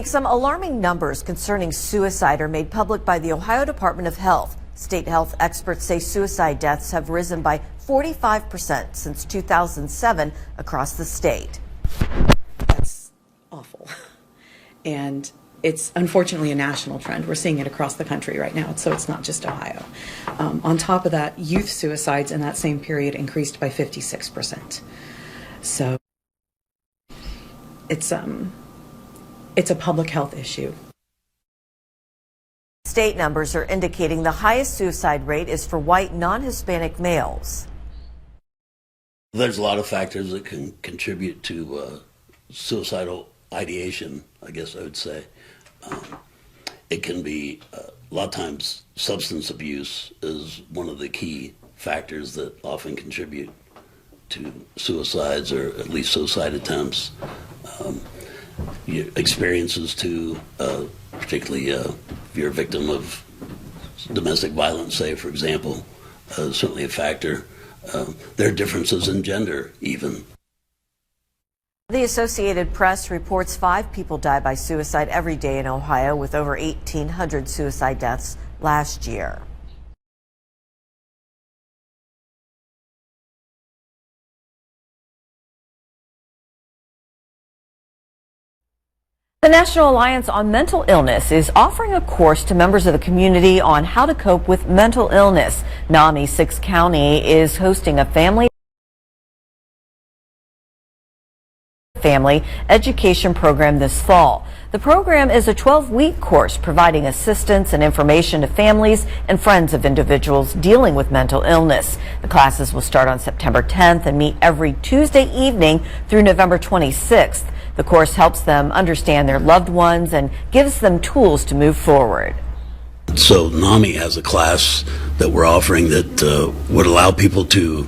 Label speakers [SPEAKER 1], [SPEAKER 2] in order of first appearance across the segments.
[SPEAKER 1] Some alarming numbers concerning suicide are made public by the Ohio Department of Health. State health experts say suicide deaths have risen by 45% since 2007 across the state.
[SPEAKER 2] That's awful. And it's unfortunately a national trend. We're seeing it across the country right now, so it's not just Ohio. On top of that, youth suicides in that same period increased by 56%. So it's a public health issue.
[SPEAKER 1] State numbers are indicating the highest suicide rate is for white non-Hispanic males.
[SPEAKER 3] There's a lot of factors that can contribute to suicidal ideation, I guess I would say. It can be, a lot of times, substance abuse is one of the key factors that often contribute to suicides or at least suicide attempts. Experiences too, particularly if you're a victim of domestic violence, say, for example, certainly a factor. There are differences in gender, even.
[SPEAKER 1] The Associated Press reports 5 people die by suicide every day in Ohio, with over 1,800 suicide deaths last year. The National Alliance on Mental Illness is offering a course to members of the community on how to cope with mental illness. NAMI 6 County is hosting a family education program this fall. The program is a 12-week course providing assistance and information to families and friends of individuals dealing with mental illness. The classes will start on September 10th and meet every Tuesday evening through November 26th. The course helps them understand their loved ones and gives them tools to move forward.
[SPEAKER 3] So NAMI has a class that we're offering that would allow people to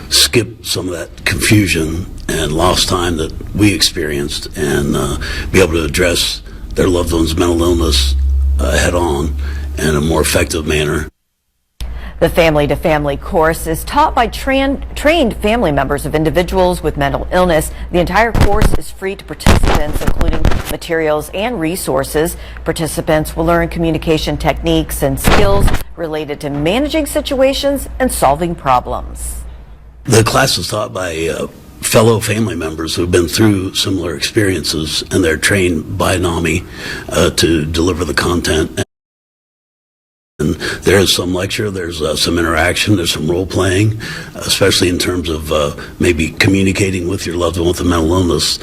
[SPEAKER 3] skip some of that confusion and lost time that we experienced and be able to address their loved one's mental illness head on in a more effective manner.
[SPEAKER 1] The family-to-family course is taught by trained family members of individuals with mental illness. The entire course is free to participants, including materials and resources. Participants will learn communication techniques and skills related to managing situations and solving problems.
[SPEAKER 3] The class is taught by fellow family members who have been through similar experiences, and they're trained by NAMI to deliver the content. And there is some lecture, there's some interaction, there's some role playing, especially in terms of maybe communicating with your loved one with a mental illness.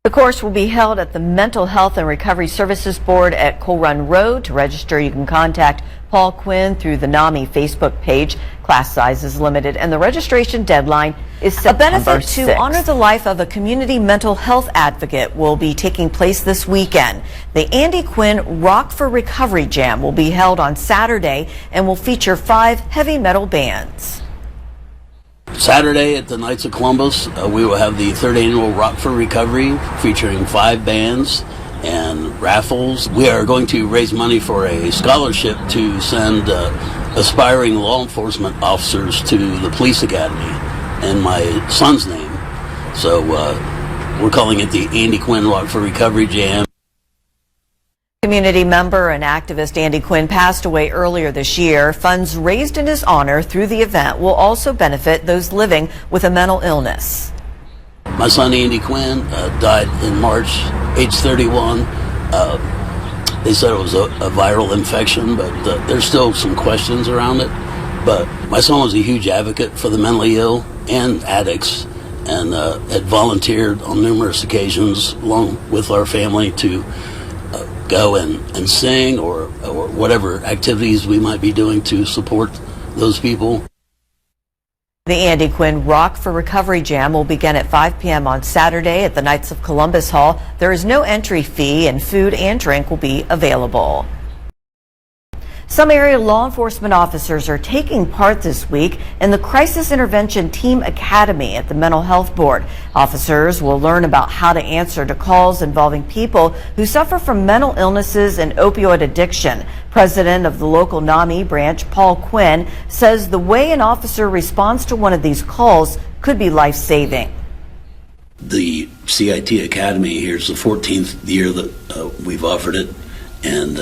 [SPEAKER 1] The course will be held at the Mental Health and Recovery Services Board at Coal Run Road. To register, you can contact Paul Quinn through the NAMI Facebook page. Class size is limited and the registration deadline is September 6th. A benefit to honor the life of a community mental health advocate will be taking place this weekend. The Andy Quinn Rock for Recovery Jam will be held on Saturday and will feature 5 heavy metal bands.
[SPEAKER 3] Saturday at the Knights of Columbus, we will have the 3rd annual Rock for Recovery featuring 5 bands and raffles. We are going to raise money for a scholarship to send aspiring law enforcement officers to the police academy in my son's name. So we're calling it the Andy Quinn Rock for Recovery Jam.
[SPEAKER 1] Community member and activist Andy Quinn passed away earlier this year. Funds raised in his honor through the event will also benefit those living with a mental illness.
[SPEAKER 3] My son Andy Quinn died in March, age 31. They said it was a viral infection, but there's still some questions around it. But my son was a huge advocate for the mentally ill and addicts, and had volunteered on numerous occasions along with our family to go and sing or whatever activities we might be doing to support those people.
[SPEAKER 1] The Andy Quinn Rock for Recovery Jam will begin at 5 p.m. on Saturday at the Knights of Columbus Hall. There is no entry fee and food and drink will be available. Some area law enforcement officers are taking part this week in the Crisis Intervention Team Academy at the Mental Health Board. Officers will learn about how to answer to calls involving people who suffer from mental illnesses and opioid addiction. President of the local NAMI branch, Paul Quinn, says the way an officer responds to one of these calls could be life-saving.
[SPEAKER 3] The CIT Academy here is the 14th year that we've offered it, and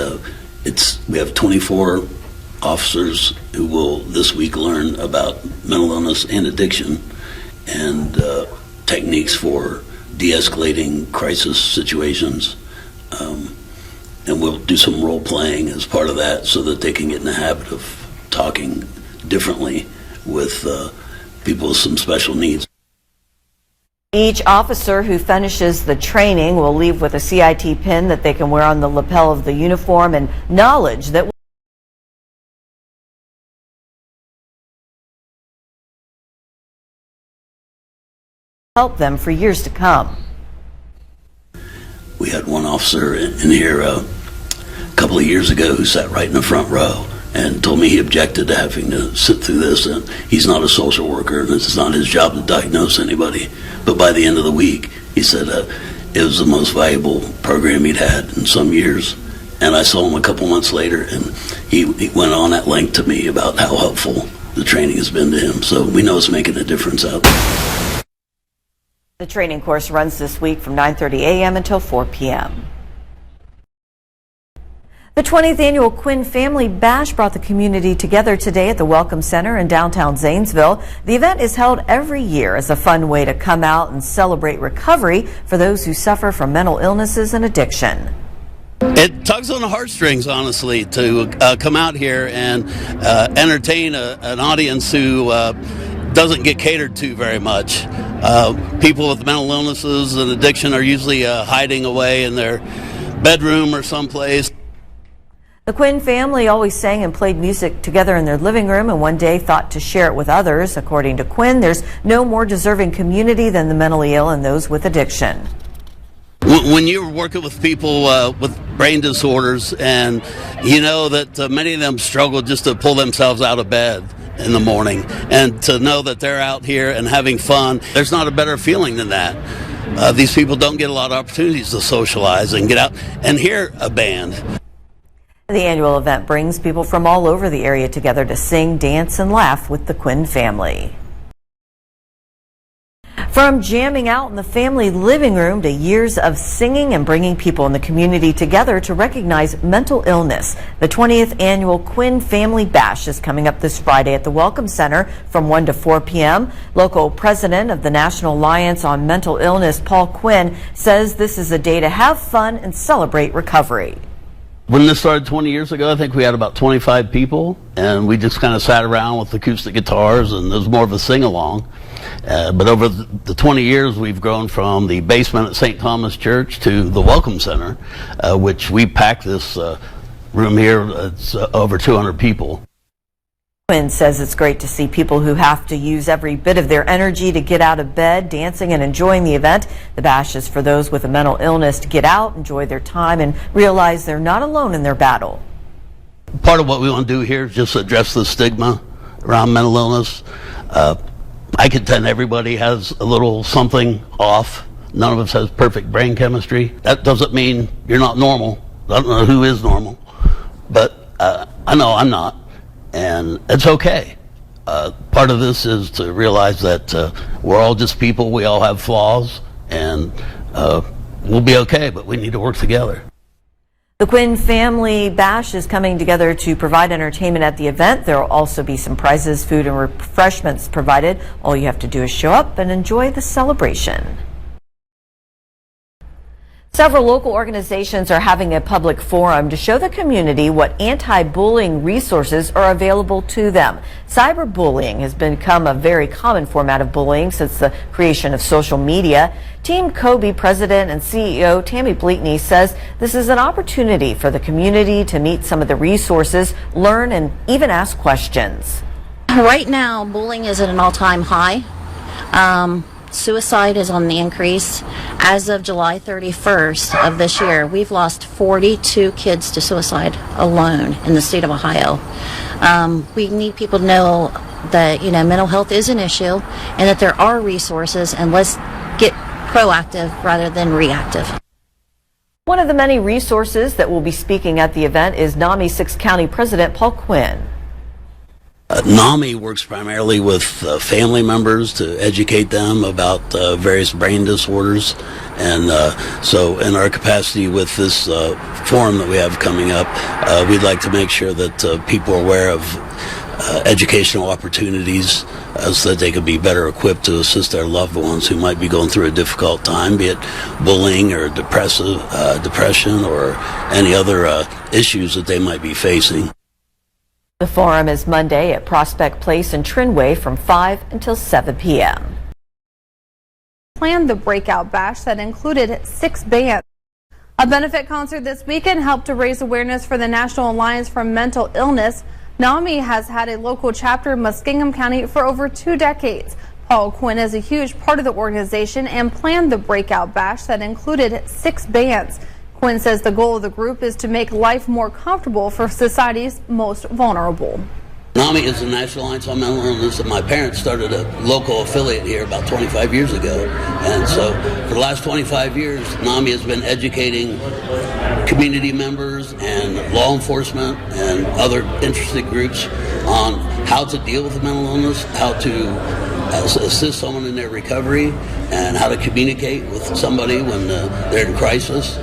[SPEAKER 3] we have 24 officers who will this week learn about mental illness and addiction and techniques for de-escalating crisis situations. And we'll do some role playing as part of that so that they can get in the habit of talking differently with people with some special needs.
[SPEAKER 1] Each officer who finishes the training will leave with a CIT pin that they can wear on the lapel of the uniform and knowledge that will help them for years to come.
[SPEAKER 3] We had one officer in here a couple of years ago who sat right in the front row and told me he objected to having to sit through this, and he's not a social worker and it's not his job to diagnose anybody. But by the end of the week, he said it was the most valuable program he'd had in some years. And I saw him a couple months later, and he went on at length to me about how helpful the training has been to him. So we know it's making a difference out there.
[SPEAKER 1] The training course runs this week from 9:30 a.m. until 4 p.m. The 20th annual Quinn Family Bash brought the community together today at the Welcome Center in downtown Zanesville. The event is held every year as a fun way to come out and celebrate recovery for those who suffer from mental illnesses and addiction.
[SPEAKER 3] It tugs on the heartstrings, honestly, to come out here and entertain an audience who doesn't get catered to very much. People with mental illnesses and addiction are usually hiding away in their bedroom or someplace.
[SPEAKER 1] The Quinn family always sang and played music together in their living room and one day thought to share it with others. According to Quinn, there's no more deserving community than the mentally ill and those with addiction.
[SPEAKER 3] When you're working with people with brain disorders, and you know that many of them struggle just to pull themselves out of bed in the morning, and to know that they're out here and having fun, there's not a better feeling than that. These people don't get a lot of opportunities to socialize and get out and hear a band.
[SPEAKER 1] The annual event brings people from all over the area together to sing, dance, and laugh with the Quinn family. From jamming out in the family living room to years of singing and bringing people in the community together to recognize mental illness, the 20th annual Quinn Family Bash is coming up this Friday at the Welcome Center from 1 to 4 p.m. Local president of the National Alliance on Mental Illness, Paul Quinn, says this is a day to have fun and celebrate recovery.
[SPEAKER 3] When this started 20 years ago, I think we had about 25 people, and we just kind of sat around with acoustic guitars, and it was more of a sing-along. But over the 20 years, we've grown from the basement at St. Thomas Church to the Welcome Center, which we packed this room here. It's over 200 people.
[SPEAKER 1] Quinn says it's great to see people who have to use every bit of their energy to get out of bed, dancing and enjoying the event. The bash is for those with a mental illness to get out, enjoy their time, and realize they're not alone in their battle.
[SPEAKER 3] Part of what we want to do here is just address the stigma around mental illness. I contend everybody has a little something off. None of us has perfect brain chemistry. That doesn't mean you're not normal. I don't know who is normal, but I know I'm not. And it's okay. Part of this is to realize that we're all just people, we all have flaws, and we'll be okay, but we need to work together.
[SPEAKER 1] The Quinn Family Bash is coming together to provide entertainment at the event. There will also be some prizes, food, and refreshments provided. All you have to do is show up and enjoy the celebration. Several local organizations are having a public forum to show the community what anti-bullying resources are available to them. Cyberbullying has become a very common format of bullying since the creation of social media. Team Kobe president and CEO Tammy Bleakney says this is an opportunity for the community to meet some of the resources, learn, and even ask questions.
[SPEAKER 4] Right now, bullying is at an all-time high. Suicide is on the increase. As of July 31st of this year, we've lost 42 kids to suicide alone in the state of Ohio. We need people to know that, mental health is an issue and that there are resources, and let's get proactive rather than reactive.
[SPEAKER 1] One of the many resources that will be speaking at the event is NAMI 6 County President Paul Quinn.
[SPEAKER 3] NAMI works primarily with family members to educate them about various brain disorders. And so in our capacity with this forum that we have coming up, we'd like to make sure that people are aware of educational opportunities so that they could be better equipped to assist their loved ones who might be going through a difficult time, be it bullying or depression or any other issues that they might be facing.
[SPEAKER 1] The forum is Monday at Prospect Place in Trinway from 5 until 7 p.m.
[SPEAKER 5] Planned the breakout bash that included 6 bands. A benefit concert this weekend helped to raise awareness for the National Alliance for Mental Illness. NAMI has had a local chapter in Muskingum County for over 2 decades. Paul Quinn is a huge part of the organization and planned the breakout bash that included 6 bands. Quinn says the goal of the group is to make life more comfortable for society's most vulnerable.
[SPEAKER 3] NAMI is the National Alliance on Mental Illness, and my parents started a local affiliate here about 25 years ago. And so for the last 25 years, NAMI has been educating community members and law enforcement and other interested groups on how to deal with mental illness, how to assist someone in their recovery, and how to communicate with somebody when they're in crisis.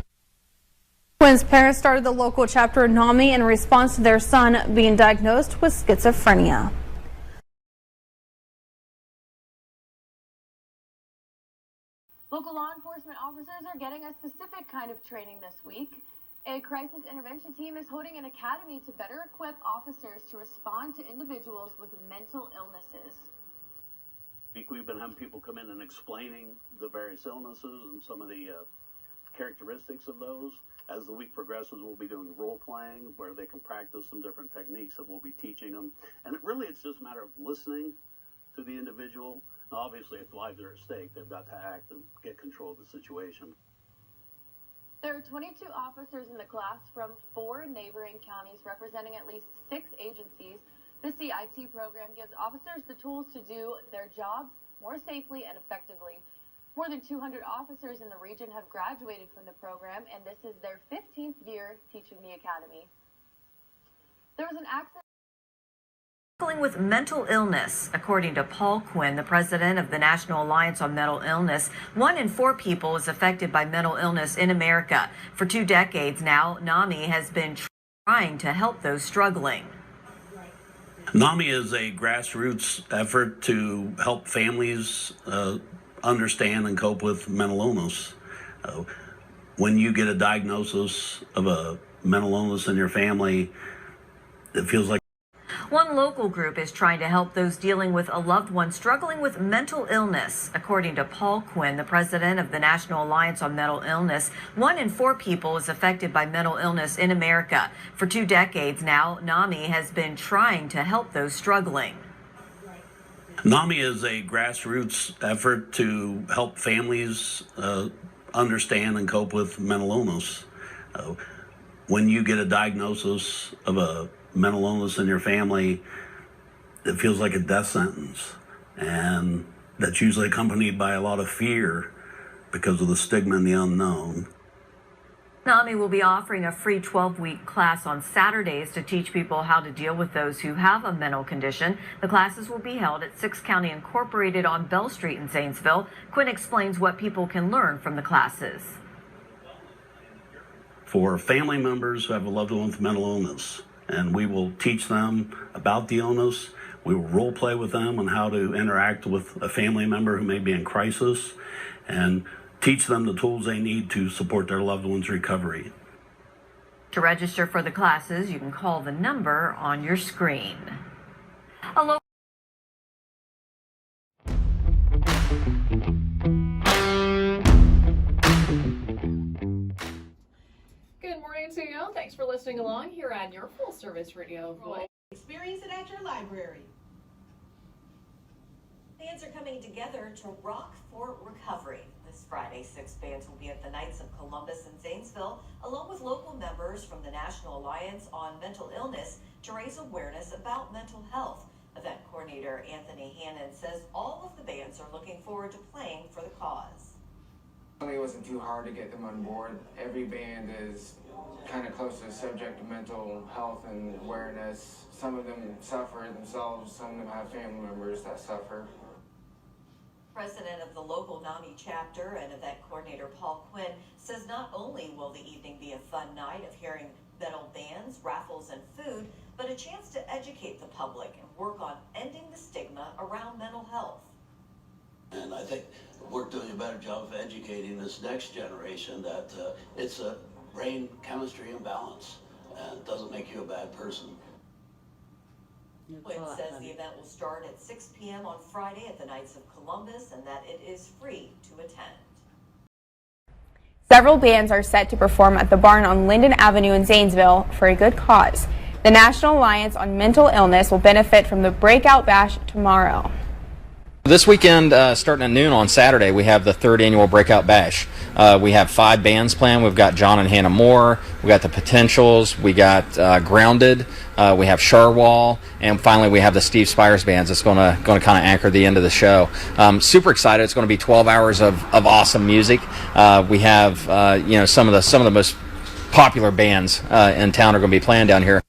[SPEAKER 5] Quinn's parents started the local chapter of NAMI in response to their son being diagnosed with schizophrenia.
[SPEAKER 6] Local law enforcement officers are getting a specific kind of training this week. A crisis intervention team is holding an academy to better equip officers to respond to individuals with mental illnesses.
[SPEAKER 3] We've been having people come in and explaining the various illnesses and some of the characteristics of those. As the week progresses, we'll be doing role playing where they can practice some different techniques that we'll be teaching them. And it's just a matter of listening to the individual. Now, obviously, if lives are at stake, they've got to act and get control of the situation.
[SPEAKER 6] There are 22 officers in the class from 4 neighboring counties representing at least 6 agencies. The CIT program gives officers the tools to do their jobs more safely and effectively. More than 200 officers in the region have graduated from the program, and this is their 15th year teaching the academy. There was an accident.
[SPEAKER 1] Struggling with mental illness. According to Paul Quinn, the president of the National Alliance on Mental Illness, 1 in 4 people is affected by mental illness in America. For 2 decades now, NAMI has been trying to help those struggling.
[SPEAKER 3] NAMI is a grassroots effort to help families understand and cope with mental illness. When you get a diagnosis of a mental illness in your family, it feels like.
[SPEAKER 1] One local group is trying to help those dealing with a loved one struggling with mental illness. According to Paul Quinn, the president of the National Alliance on Mental Illness, 1 in 4 people is affected by mental illness in America. For 2 decades now, NAMI has been trying to help those struggling.
[SPEAKER 3] NAMI is a grassroots effort to help families understand and cope with mental illness. When you get a diagnosis of a mental illness in your family, it feels like a death sentence. And that's usually accompanied by a lot of fear because of the stigma and the unknown.
[SPEAKER 1] NAMI will be offering a free 12-week class on Saturdays to teach people how to deal with those who have a mental condition. The classes will be held at 6 County Incorporated on Bell Street in Zanesville. Quinn explains what people can learn from the classes.
[SPEAKER 3] For family members who have a loved one with mental illness, and we will teach them about the illness. We will role play with them on how to interact with a family member who may be in crisis, and teach them the tools they need to support their loved one's recovery.
[SPEAKER 1] To register for the classes, you can call the number on your screen. A local
[SPEAKER 7] Good morning to you. Thanks for listening along here on your full service radio voice.
[SPEAKER 8] Experience it at your library.
[SPEAKER 9] Bands are coming together to rock for recovery. This Friday, 6 bands will be at the Knights of Columbus in Zanesville, along with local members from the National Alliance on Mental Illness to raise awareness about mental health. Event coordinator Anthony Hannon says all of the bands are looking forward to playing for the cause.
[SPEAKER 10] It wasn't too hard to get them on board. Every band is kind of close to the subject of mental health and awareness. Some of them suffer themselves, some of them have family members that suffer.
[SPEAKER 9] President of the local NAMI chapter and event coordinator Paul Quinn says not only will the evening be a fun night of hearing metal bands, raffles, and food, but a chance to educate the public and work on ending the stigma around mental health.
[SPEAKER 3] And I think we're doing a better job of educating this next generation that it's a brain chemistry imbalance and doesn't make you a bad person.
[SPEAKER 9] Quinn says the event will start at 6 p.m. on Friday at the Knights of Columbus and that it is free to attend.
[SPEAKER 11] Several bands are set to perform at the barn on Linden Avenue in Zanesville for a good cause. The National Alliance on Mental Illness will benefit from the Breakout Bash tomorrow.
[SPEAKER 12] This weekend, starting at noon on Saturday, we have the 3rd annual Breakout Bash. We have 5 bands planned. We've got John and Hannah Moore, we got the Potentials, we got Grounded, we have Charwall, and finally we have the Steve Spires bands. It's going to kind of anchor the end of the show. Super excited. It's going to be 12 hours of awesome music. We have some of the most popular bands in town are going to be playing down here.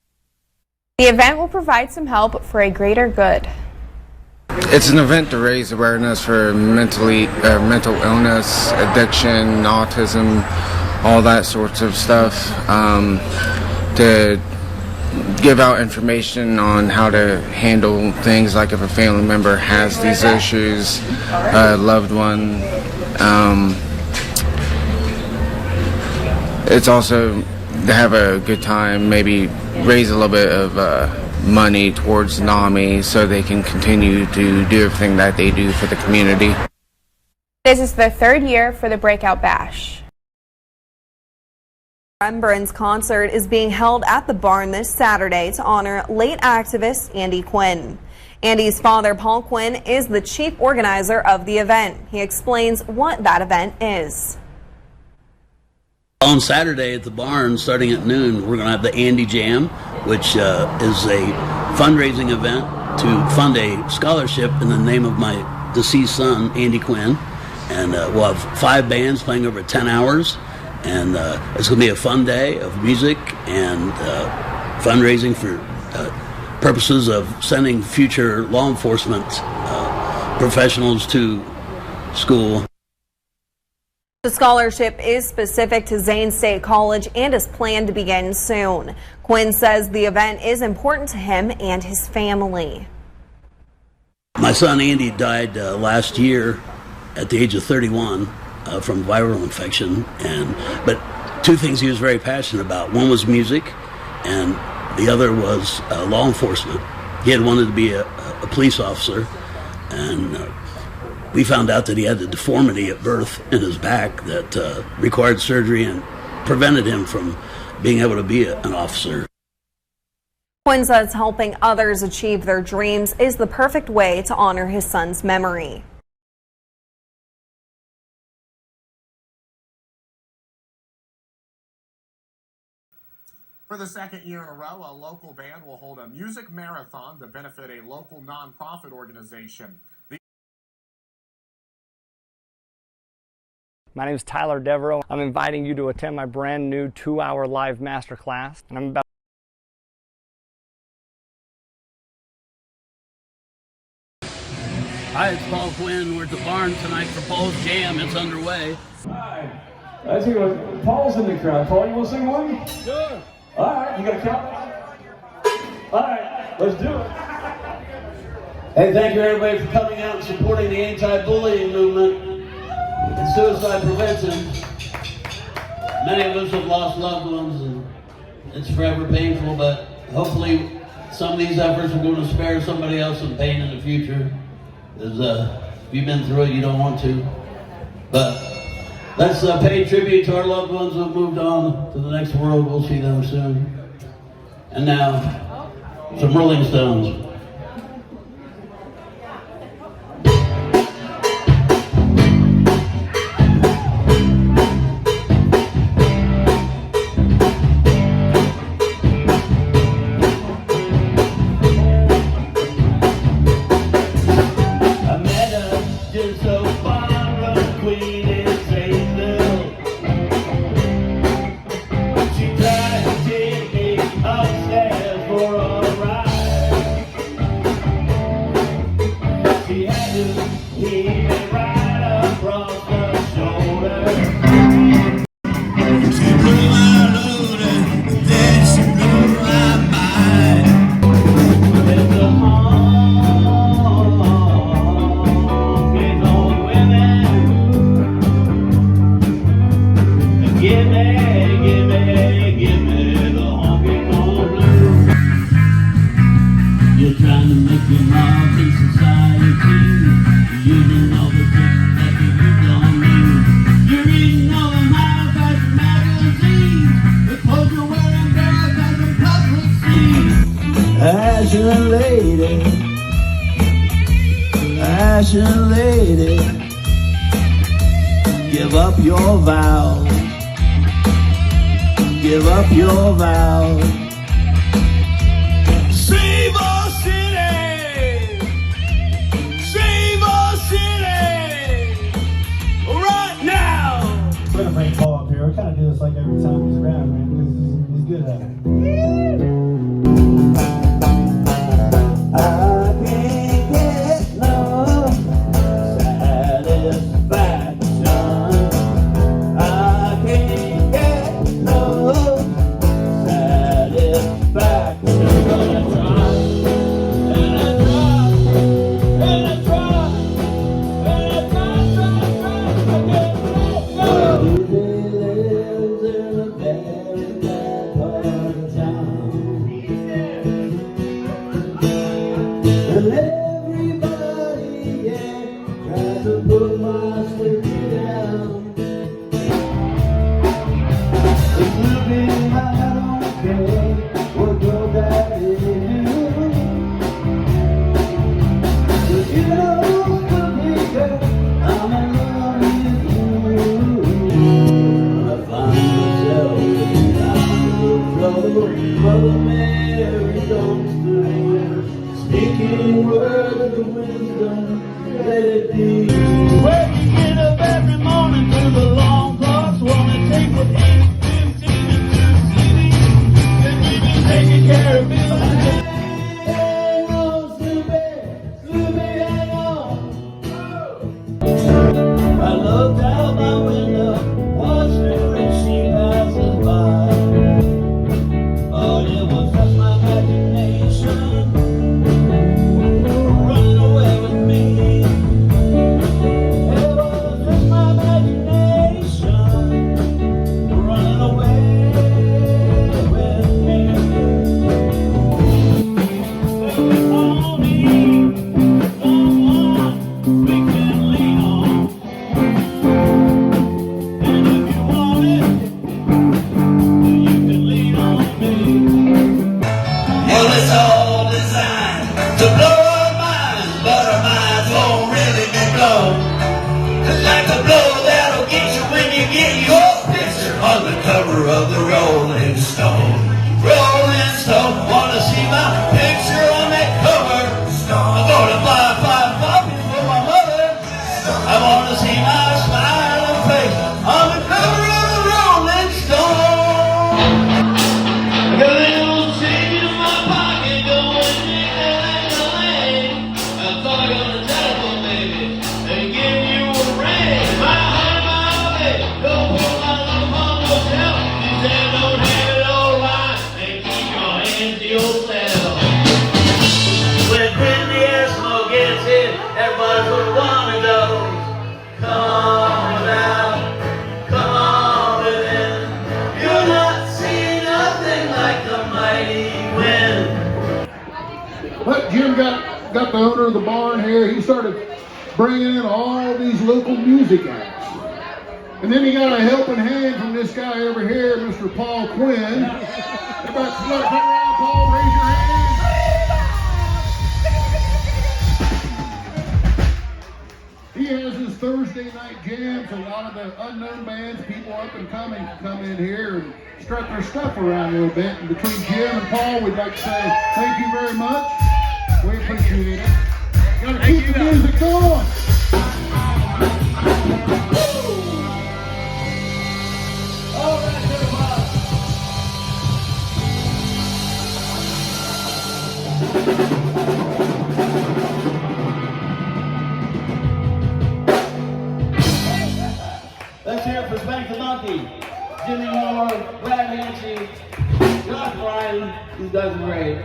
[SPEAKER 11] The event will provide some help for a greater good.
[SPEAKER 10] It's an event to raise awareness for mental illness, addiction, autism, all that sorts of stuff. To give out information on how to handle things like if a family member has these issues, a loved one. It's also to have a good time, maybe raise a little bit of money towards NAMI so they can continue to do everything that they do for the community.
[SPEAKER 11] This is the 3rd year for the Breakout Bash.
[SPEAKER 13] Remembrance concert is being held at the barn this Saturday to honor late activist Andy Quinn. Andy's father, Paul Quinn, is the chief organizer of the event. He explains what that event is.
[SPEAKER 3] On Saturday at the barn, starting at noon, we're going to have the Andy Jam, which is a fundraising event to fund a scholarship in the name of my deceased son, Andy Quinn. And we'll have 5 bands playing over 10 hours. And it's going to be a fun day of music and fundraising for purposes of sending future law enforcement professionals to school.
[SPEAKER 13] The scholarship is specific to Zane State College and is planned to begin soon. Quinn says the event is important to him and his family.
[SPEAKER 3] My son Andy died last year at the age of 31 from viral infection, but 2 things he was very passionate about. One was music, and the other was law enforcement. He had wanted to be a police officer, and we found out that he had a deformity at birth in his back that required surgery and prevented him from being able to be an officer.
[SPEAKER 13] Quinn says helping others achieve their dreams is the perfect way to honor his son's memory.
[SPEAKER 14] For the 2nd year in a row, a local band will hold a music marathon to benefit a local nonprofit organization.
[SPEAKER 15] My name is Tyler Devereaux. I'm inviting you to attend my brand new 2-hour live masterclass. And I'm about
[SPEAKER 3] Hi, it's Paul Quinn. We're at the barn tonight for Paul's Jam. It's underway.
[SPEAKER 16] Hi. Let's hear what Paul's in the crowd. Paul, you want to sing one? Sure. All right, you got to count? All right, let's do it.
[SPEAKER 17] Hey, thank you everybody for coming out and supporting the anti-bullying movement and suicide prevention. Many of us have lost loved ones and it's forever painful, but hopefully some of these efforts are going to spare somebody else some pain in the future. Because if you've been through it, you don't want to. But let's pay tribute to our loved ones who have moved on to the next world. We'll see them soon. And now, some Rolling Stones. I met her just so far from Queen in St. Louis. give me the honky tonk blues. You're trying to make your mark in society, using all the tricks that you used on me. You're reading all the high fashion magazines, the clothes you're wearing, girls, as the public sees. Fashion lady, give up your vows, give up your vows. Save our city, right now.
[SPEAKER 16] We're gonna bring Paul up here. We kind of do this like every time he's around, man. He's good at it.
[SPEAKER 17] I can't get no satisfaction. I can't get no satisfaction. But I try, and I try, and I try, and I try to get no. He lives in a very bad part of town. And everybody, yeah, tries to put my sleepy down. It's looking like I don't care what your daddy do. But you know, cookie girl, I'm in love with you. I find myself in times of trouble, Mother Mary comes through, speaking words of wisdom, let it be. Well, you get up every morning to the long clocks, wanna take what 8:15 into the city, then we be taking care of business. Hang on, Snoopy, hang on. I looked out my window, watched her as she passes by. Oh, it was just my imagination running away with me. It was just my imagination running away with me. There's only someone we can lean on, and if you want it, then you can lean on me. Well, it's all designed to blow our minds, but our minds won't really be blown. It's like the blow that'll get you when you get your picture on the cover of the Rolling Stone. Rolling Stone, wanna see my picture on that cover? I'm gonna buy 5 copies for my mother. I wanna see my smiling face on the cover of the Rolling Stone. I got a little change in my pocket going ding-a-ling-a-ling. I'm talking on the telephone, baby, and give you a ring. My honey, my baby, don't put my love on no shelf. You said don't have it all right and keep your hands to yourself. When Quinn the Eskimo gets hit, everybody's gonna wanna go. Come on out, come on within. You're not seeing nothing like the mighty Quinn.
[SPEAKER 14] But Jim got the owner of the barn here. He started bringing in all these local music acts. And then he got a helping hand from this guy over here, Mr. Paul Quinn. Everybody turn around, Paul, raise your hand. He has his Thursday night jams. A lot of the unknown bands, people up and coming, come in here and strut their stuff around a little bit. And between Jim and Paul, we'd like to say thank you very much. We appreciate it. Gotta keep the music going. All right, everybody.
[SPEAKER 17] Let's hear it for Spank the Monkey, Jimmy Moore, Brad Hanchy, Josh Ryan, these guys are great.